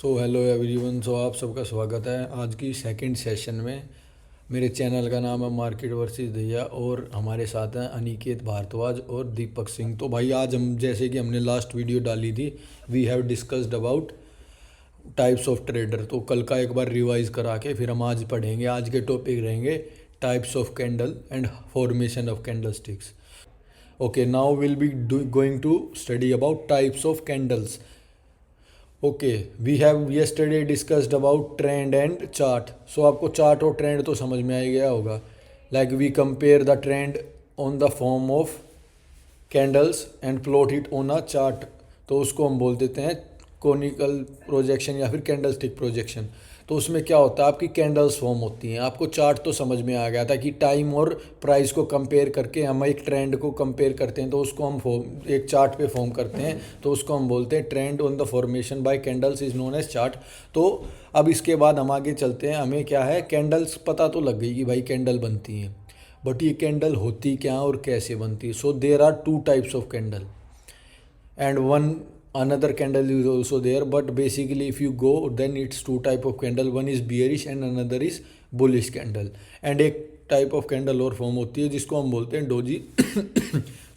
Hello everyone. आप सबका स्वागत है आज की सेकंड सेशन में। मेरे चैनल का नाम है मार्केट वर्सेस दहिया और हमारे साथ हैं अनिकेत भारद्वाज और दीपक सिंह। तो भाई आज हम जैसे कि हमने लास्ट वीडियो डाली थी, we have discussed about types of trader. तो कल का एक बार रिवाइज करा के फिर हम आज पढ़ेंगे। आज के टॉपिक रहेंगे types of candle and formation of candle sticks. Okay, now will be going to study about types of candles. Okay, we have yesterday discussed about trend and chart. So आपको चार्ट और trend तो समझ में आ ही गया होगा। Like we compare the trend on the form of candles and plot it on a chart. तो उसको हम बोल देते हैं कोनिकल प्रोजेक्शन या फिर कैंडल स्टिक प्रोजेक्शन। तो उसमें क्या होता है, आपकी कैंडल्स फॉर्म होती हैं। आपको चार्ट तो समझ में आ गया था कि टाइम और प्राइस को कंपेयर करके हम एक ट्रेंड को कंपेयर करते हैं, तो उसको हम फॉर्म एक चार्ट पे फॉर्म करते हैं, तो उसको हम बोलते हैं trend on the formation by candles is known as chart. तो अब इसके बाद हम आगे चलते हैं। हमें क्या है, कैंडल्स पता तो लग गई कि भाई कैंडल बनती हैं, बट ये कैंडल होती क्या और कैसे बनती है। So there are two types of candle and one another candle is also there, but basically if you go then it's two type of candle, one is bearish and another is bullish candle। and एक type of candle और form होती है जिसको हम बोलते हैं doji.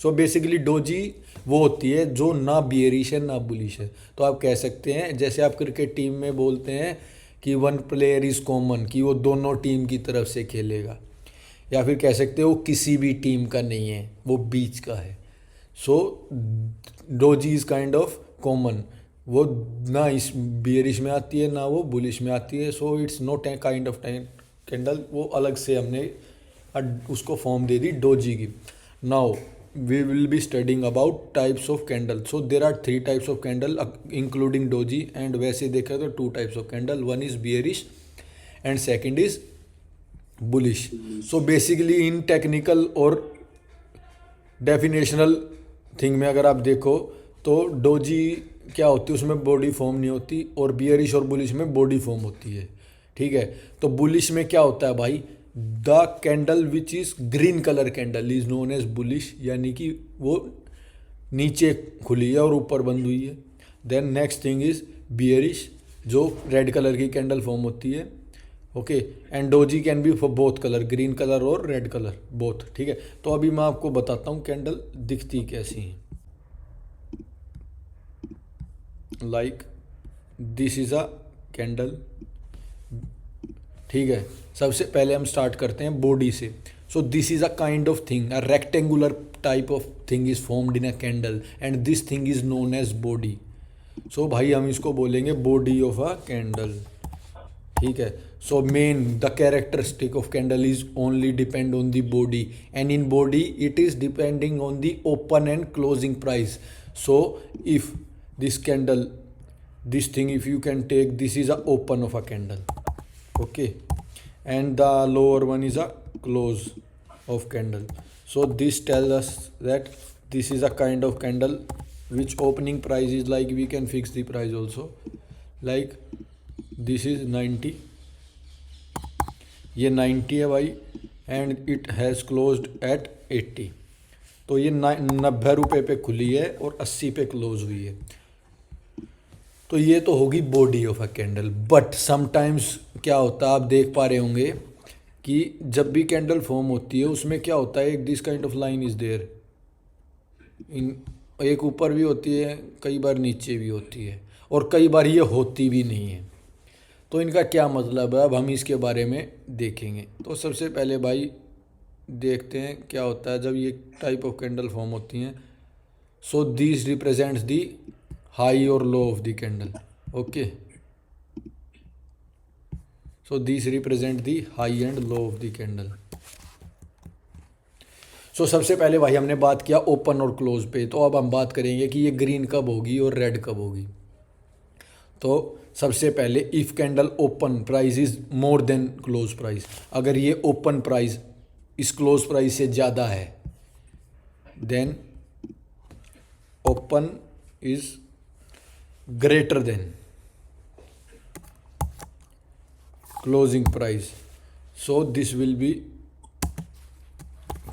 So basically doji वो होती है जो ना बियरिश है ना बुलिश है। तो आप कह सकते हैं जैसे आप क्रिकेट टीम में बोलते हैं कि वन प्लेयर इज़ कॉमन, कि वो दोनों टीम की तरफ से खेलेगा, या फिर कह सकते हो वो किसी भी टीम का नहीं है, वो बीच का है। So doji is kind of common, वो ना इस बियरिश में आती है ना वो बुलिश में आती है। So it's not a kind of candle, वो अलग से हमने उसको फॉर्म दे दी डोजी की। Now we will be studying about types of candle. So there are three types of candle including doji, and वैसे देखा तो two types of candle, one is bearish and second is bullish. So basically in technical और definitional thing में अगर आप देखो तो doji क्या होती है, उसमें बॉडी फॉर्म नहीं होती, और बियरिश और बुलिश में बॉडी फॉर्म होती है। ठीक है, तो बुलिश में क्या होता है भाई, the candle which is green colour candle is known as bullish, यानी कि वो नीचे खुली है और ऊपर बंद हुई है। Then next thing is bearish, जो रेड कलर की कैंडल फॉर्म होती है। Okay, and doji can be for both colour, green colour और रेड कलर बोथ। ठीक है, तो अभी मैं आपको बताता हूँ कैंडल दिखती कैसी है। Like this is a candle. ठीक है, सबसे पहले हम स्टार्ट करते हैं बॉडी से। So this is a kind of thing, a rectangular type of thing is formed in a candle and this thing is known as body. So भाई हम इसको बोलेंगे बॉडी ऑफ अ कैंडल। ठीक है, so main the characteristic of candle is only depend on the body, and in body it is depending on the open and closing price. So if this candle, this thing if you can take, this is a open of a candle, okay, and the lower one is a close of candle. So this tells us that this is a kind of candle which opening price is, like we can fix the price also, like this is 90, ये 90 है भाई, and it has closed at 80। तो ये 90 रुपये पे खुली है और 80 पे क्लोज हुई है। तो ये तो होगी body of a candle. But sometimes क्या होता है, आप देख पा रहे होंगे कि जब भी कैंडल फॉर्म होती है उसमें क्या होता है, एक this kind of line is there, in एक ऊपर भी होती है, कई बार नीचे भी होती है, और कई बार ये होती भी नहीं है। तो इनका क्या मतलब है, अब हम इसके बारे में देखेंगे। तो सबसे पहले भाई देखते हैं क्या होता है जब ये टाइप ऑफ कैंडल फॉर्म होती हैं। So this represents the high और low of the candle. Okay, so this represent the high and low of the candle. So सबसे पहले भाई हमने बात किया ओपन और क्लोज पे, तो अब हम बात करेंगे कि ये ग्रीन कब होगी और रेड कब होगी। तो सबसे पहले if candle open price is more than close price, अगर ये ओपन प्राइस इस क्लोज प्राइस से ज़्यादा है, then open is greater than closing price. So this will be,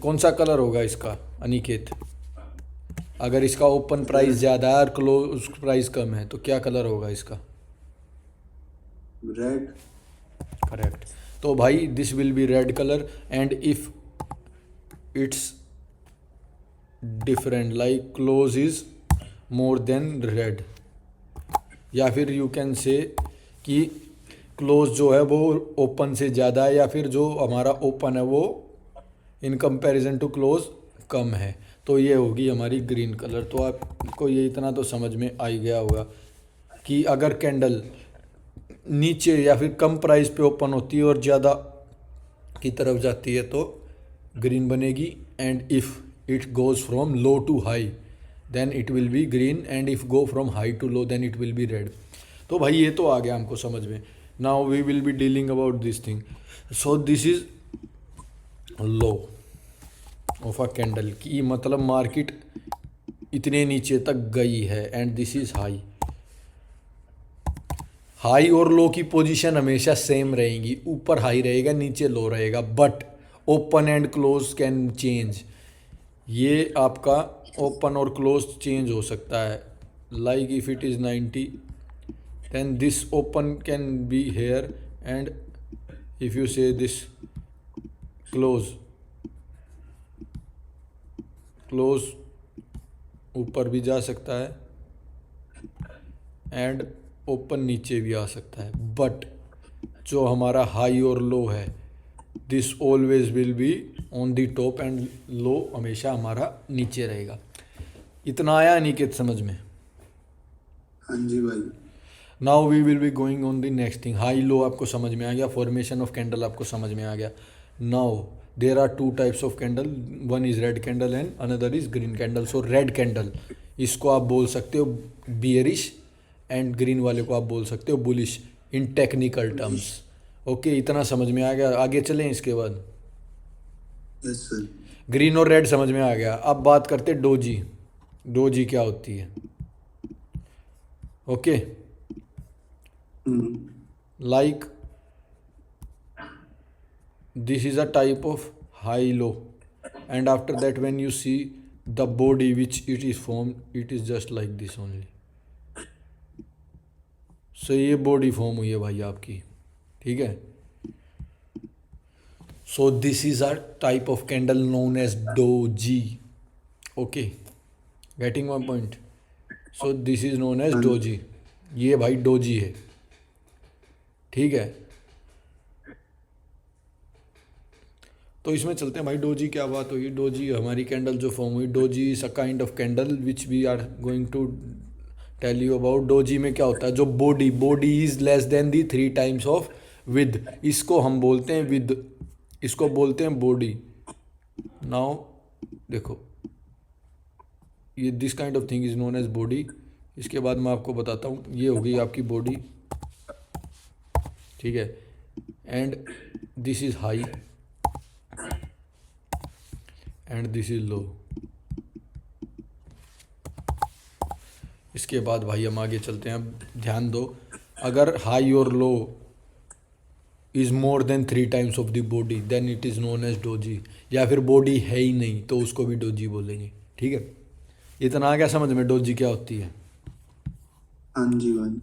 कौन सा कलर होगा इसका अनिकेत, अगर इसका ओपन प्राइस ज़्यादा है और क्लोज प्राइस कम है तो क्या कलर होगा इसका। रेड। करेक्ट। तो भाई this will be red colour, and if it's different like close is more then red, या फिर यू कैन से कि क्लोज जो है वो ओपन से ज़्यादा है, या फिर जो हमारा ओपन है वो इन कंपैरिजन टू क्लोज कम है, तो ये होगी हमारी ग्रीन कलर। तो आपको ये इतना तो समझ में आ ही गया होगा कि अगर कैंडल नीचे या फिर कम प्राइस पे ओपन होती है और ज़्यादा की तरफ जाती है तो ग्रीन बनेगी, and if it goes from low to high then it will be green, and if go from high to low then it will be red. तो भाई ये तो आ गया हमको समझ में। Now we will be dealing about this thing. So this is low of a candle, की मतलब मार्केट इतने नीचे तक गई है, and this is high. High और लो की पोजीशन हमेशा सेम रहेंगी, ऊपर हाई रहेगा नीचे लो रहेगा, but open and close can change. ये आपका ओपन और क्लोज चेंज हो सकता है, like if it is 90 then this open can be here, and if you say this close, close ऊपर भी जा सकता है एंड ओपन नीचे भी आ सकता है, बट जो हमारा हाई और लो है this always will be on the top, and low हमेशा हमारा नीचे रहेगा। इतना आया अनिकेत समझ में? हाँ जी भाई। Now we will be going on the next thing. High low आपको समझ में आ गया, फॉर्मेशन ऑफ कैंडल आपको समझ में आ गया। Now there are two types of candle, one is red candle and another is green candle. So red candle इसको आप बोल सकते हो बियरिश, एंड ग्रीन वाले को आप बोल सकते हो बुलिश इन टेक्निकल टर्म्स। ओके, इतना समझ में आ गया, आगे चलें इसके बाद। Yes sir. ग्रीन और रेड समझ में आ गया, अब बात करते डोजी। डोजी क्या होती है? Okay, hmm. like this is a type of high low, and after that when you see the body which it is formed, it is just like this only. So ये body form हुई है भाई आपकी, ठीक है। So this is a type of candle known as doji. Okay, getting my point? So this is known as हाँ। Doji, ये भाई डोजी है, ठीक है। तो इसमें चलते हैं भाई, डोजी क्या बात हुई। डोजी हमारी कैंडल जो फॉर्म हुई, doji is a kind of candle which we are going to tell you about. Doji में क्या होता है, जो body body is less than the 3 times of width, इसको हम बोलते हैं विद, इसको बोलते हैं बॉडी। नाउ देखो, ये this kind of thing is known as body. इसके बाद मैं आपको बताता हूँ, ये हो गई आपकी बॉडी, ठीक है, and this is high and this is लो। इसके बाद भाई हम आगे चलते हैं। अब ध्यान दो, अगर हाई और low is more than 3 times of the body then it is known as doji, या फिर बॉडी है ही नहीं तो उसको भी डोजी बोलेंगे, ठीक है। इतना आ गया समझ में डोजी क्या होती है? हाँ जी भाई।